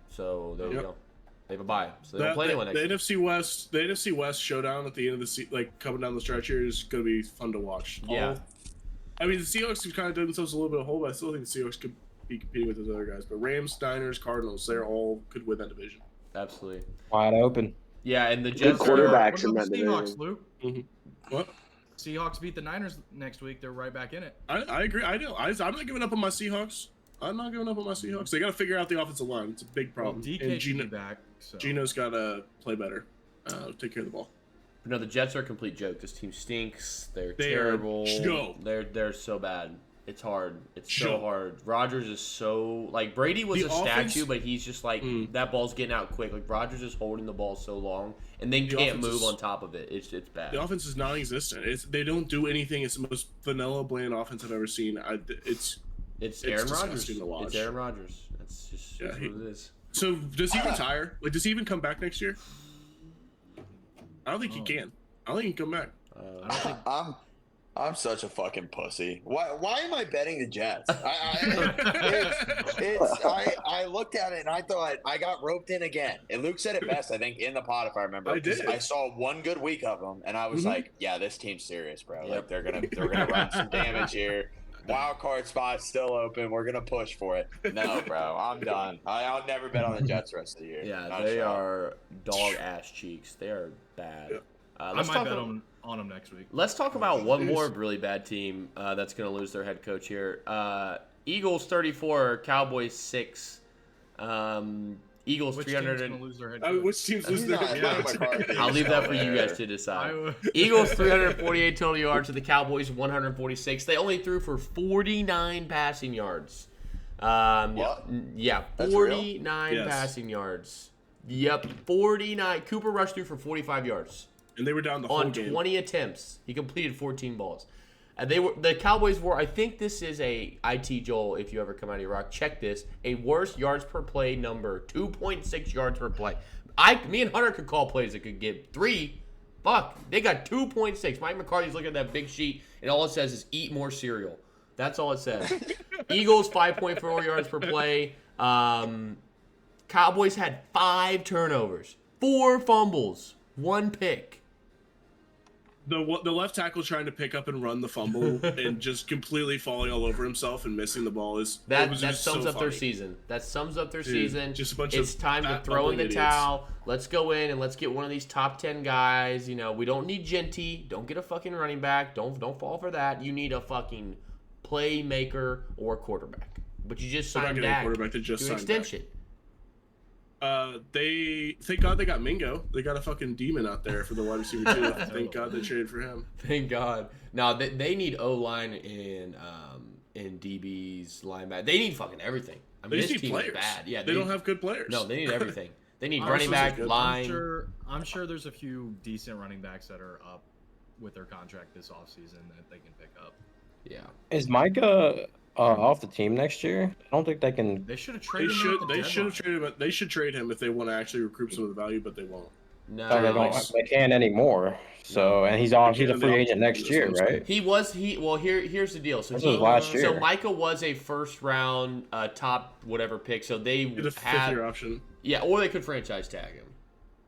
So there you Yep. go. They have a bye. So they don't play anyone next the week. NFC West showdown at the end of the like coming down the stretch here is going to be fun to watch. Yeah. I mean, the Seahawks have kind of done themselves a little bit of a hole, but I still think the Seahawks could be competing with those other guys. But Rams, Niners, Cardinals, they're all could win that division. Absolutely. Wide open. Yeah, and the Good Jets quarterbacks are, in What that about the Seahawks, division. Luke? What? Seahawks beat the Niners next week. They're right back in it. I agree. I know. I'm not giving up on my Seahawks. I'm not giving up on my Seahawks. They got to figure out the offensive line. It's a big Well, problem. DK and should be back. So. Gino's got to play better. Take care of the ball. no, the Jets are a complete joke. This team stinks. They're They are terrible. joke. They're so bad. It's hard. It's so Joke. hard. Rodgers is so like Brady was The a offense- statue, but he's just like that ball's getting out quick. Like Rodgers is holding the ball so long and then The can't offense move is- on top of it. It's bad. The offense is non-existent. They don't do anything. It's the most vanilla, bland offense I've ever seen. It's It's it's Aaron Rodgers. disgusting to watch. It's Aaron Rodgers. That's just Yeah, that's he- what it is. so. Does he retire? Like, does he even come back next year? I don't think he can. I don't think he can come back. I don't think I'm such a fucking pussy. Why am I betting the Jets? I looked at it and I thought I got roped in again. And Luke said it best, I think, in the pod if I remember. I did. I saw one good week of them, and I was Mhm. like, "Yeah, this team's serious, bro. Yep. Like they're gonna run some damage here. Wild card spot still open. We're gonna push for it." No, bro, I'm done. I'll never bet on the Jets the rest of the year. Yeah, Not they a shot. are dog ass cheeks. They are bad. Yeah. I Let's might talk bet about, on them next week. let's talk about one more really bad team that's going to lose their head coach here. Eagles 34, Cowboys 6. Eagles Which 300. team's gonna lose their head coach? Which teams was He's there? not Yeah. Mike McCarthy. I'll leave that for you Yeah. guys to decide. I- Eagles 348 total yards to the Cowboys 146. They only threw for 49 passing yards. What? Yeah, That's 49 real? Yes. passing yards. Yep, 49. Cooper Rush threw for 45 yards And they were down the whole on game. 20 attempts. He completed 14 balls. The Cowboys were. I think this is a IT Joel. If you ever come out of Iraq, check this. A worst yards per play number, 2.6 yards per play. Me and Hunter could call plays that could get 3. Fuck, they got 2.6. Mike McCarthy's looking at that big sheet, and all it says is "eat more cereal." That's all it says. Eagles 5.4 yards per play. Cowboys had 5 turnovers, 4 fumbles, 1 pick. The left tackle trying to pick up and run the fumble and just completely falling all over himself and missing the ball is That just sums so up their funny. season. That sums up their Dude, season. just a bunch it's of time to fat throw in the bumbling idiots. towel. Let's go in and let's get one of these top 10 guys. You know, we don't need Genty. Don't get a fucking running back. Don't fall for that. You need a fucking playmaker or quarterback. But you just They're not signed getting a Dak quarterback, they just to an signed Dak. extension. Thank God they got Mingo. They got a fucking demon out there for the wide receiver too. Thank God they traded for him. Thank God. Now they need O-line and DBs, linebacker. They need fucking everything. I They mean, just this need team players. is bad. Yeah, they don't have good players. No, they need everything. They need I'm running sure- back, good. line. I'm sure there's a few decent running backs that are up with their contract this offseason that they can pick up. Yeah. Is Micah off the team next year? I don't think they can. They should have They traded him. should. at the They should have deadline. traded him. They should trade him if they want to actually recruit some of the value, but they won't. No, They don't. They can't anymore. So, and he's on. He's a free agent next year, right? Here's the deal. So This was last year. So Micah was a first round top whatever pick. So they Get a had 5th-year option. yeah, or they could franchise tag him.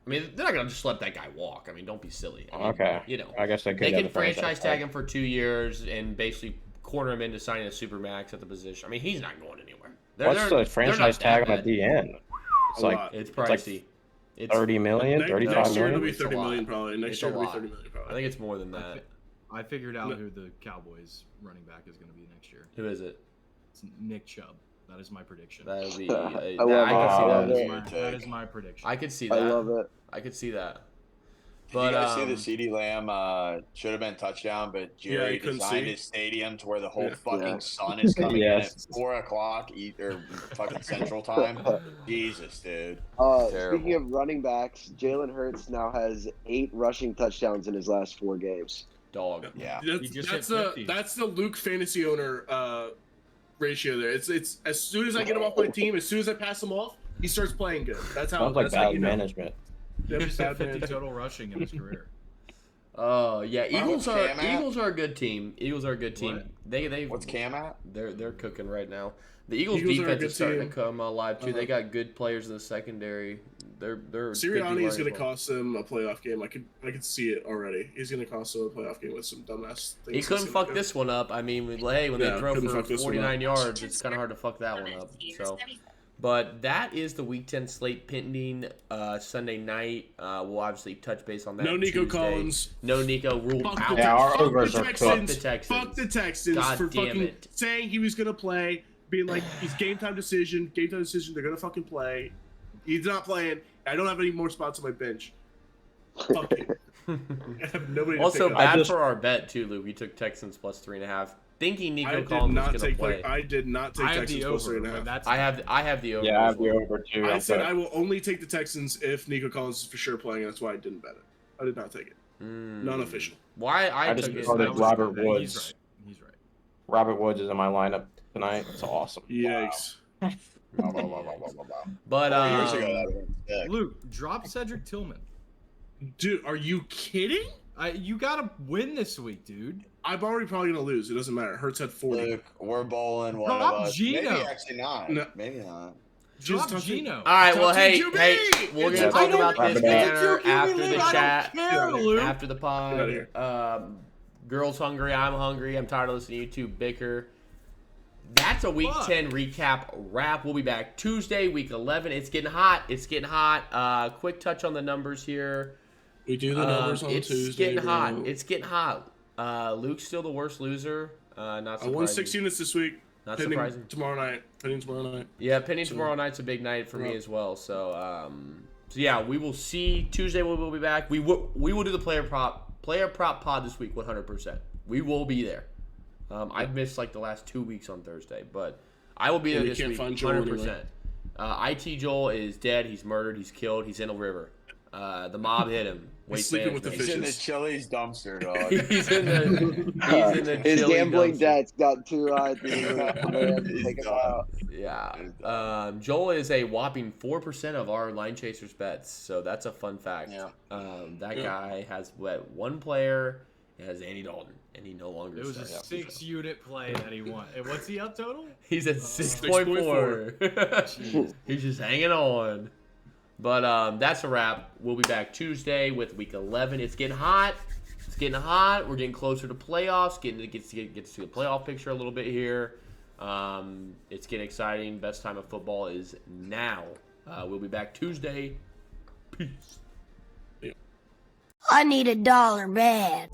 I mean, they're not gonna just let that guy walk. I mean, don't be silly. I mean, Okay. You know, I guess they could. they have can a franchise tag him for 2 years and basically corner him into signing a supermax at the position. I mean, he's not going anywhere. What's the they're franchise not tag that on the bad. DN? It's A like lot. It's like pricey. It's 30 million, Next 35 year it'll million. be It's a 30 lot. million probably. It's Next a year it'll be lot. 30 million I probably. think it's more than that. I figured out No. who the Cowboys running back is going to be next year. Who is it? It's Nick Chubb. That is my prediction. That would be. I I love could it. see I love that. it. That is my prediction. I could see I that. love it. I could see that. Did But you guys see the um, CeeDee Lamb should have been touchdown, but Yeah, Jerry you couldn't designed see. his stadium to where the whole Yeah. fucking Yeah. sun is coming Yes. in at 4:00 or fucking Central Time. Jesus, dude. Terrible. Speaking of running backs, Jalen Hurts now has 8 rushing touchdowns in his last 4 games. dog. Yeah. He just That's hit the 50. that's the Luke fantasy owner ratio there. It's as soon as I get him off my team, as soon as I pass him off, he starts playing good. That's how. Sounds like That's how bad you know. management. Yep, He just hit bad 50 management. total rushing in his career. Oh yeah, What's Cam at? Eagles are a good team. Eagles are a good team. What? They What's Cam at? they're cooking right now. The Eagles, Eagles are a defense good is starting team. to come alive too. Uh-huh. They got good players in the secondary. They're Sirianni is going to cost. cost them a playoff game. I could see it already. He's going to cost them a playoff game with some dumbass things. He couldn't he's fuck gonna do. this one up. I mean, hey, when Yeah, they throw couldn't for fuck this one 49 up. yards, it's kind of hard to fuck that one up. So, but that is the Week 10 slate pending Sunday night. We'll obviously touch base on that. No Nico Tuesday. Collins. No Nico ruled Fuck out. the, Yeah, our fuck overs the are Texans. cooked. The Texans. Fuck the Texans God for damn fucking it. saying he was gonna play, being like it's game time decision. Game time decision. They're gonna fucking play. He's not playing. I don't have any more spots on my bench. Fuck you. I have nobody to Also pick up. bad just- for our bet too, Luke. We took Texans plus 3.5, thinking I Nico did Collins was not going to take. play. I did not take I have Texans the plus over. 3.5. But that's I have the over. Yeah, I as have the well. over too. I I'm said sorry. I will only take the Texans if Nico Collins is for sure playing. And that's why I didn't bet it. I did not take it. Non-official. Why I just took it? started that was- Robert He's Woods. right. He's right. Robert Woods is in my lineup tonight. It's awesome. Yikes. Blah, blah, blah, blah, blah, blah, blah. But 4 years ago, that would have been sick. Luke, drop Cedric Tillman. Dude, are you kidding? You gotta win this week, dude. I'm already probably gonna lose. It doesn't matter. Hurts at 40. Luke, we're bowling one Drop of us. Gino. Maybe actually not. No. Maybe not. Drop Just Gino. all right, well, Talk to hey, QB. we're It's gonna a- talk I don't- about this It's a banner QB after league. the I chat, don't care, Luke. after the Get out of pod. Girls hungry, I'm hungry. I'm tired of listening to you two bicker. That's a Week Fuck. 10 recap wrap. We'll be back Tuesday, Week 11. It's getting hot. It's getting hot. Quick touch on the numbers here. We do the numbers on it's Tuesday. getting hot. bro. It's getting hot. Luke's still the worst loser. Not I surprising. won 6 units this week. Not Pending surprising. tomorrow night. Pending tomorrow night. Yeah, pending So- tomorrow night's a big night for me Yeah. as well. So, so yeah, we will see Tuesday. We'll be back. We will do the player prop pod this week 100%. We will be there. I've missed like the last 2 weeks on Thursday, but I will be there we this can't week find Joel 100%. IT Joel is dead. He's murdered. He's killed. He's in a river. The mob hit him. Waste sleeping with the management. He's in the Fishes. Chili's dumpster, dog. He's in the His chili gambling dumpster. debts got too high to He's take him done. out. Yeah. Joel is a whopping 4% of our line chasers bets, so that's a fun fact. Yeah. That guy has one player. It has Andy Dalton, and he no longer It was a starts. 6-unit play that he won. And what's he up total? He's at 6.4. He's just hanging on. But that's a wrap. We'll be back Tuesday with week 11. It's getting hot. It's getting hot. We're getting closer to playoffs. Getting to get to the playoff picture a little bit here. It's getting exciting. Best time of football is now. We'll be back Tuesday. Peace. I need $1 bad.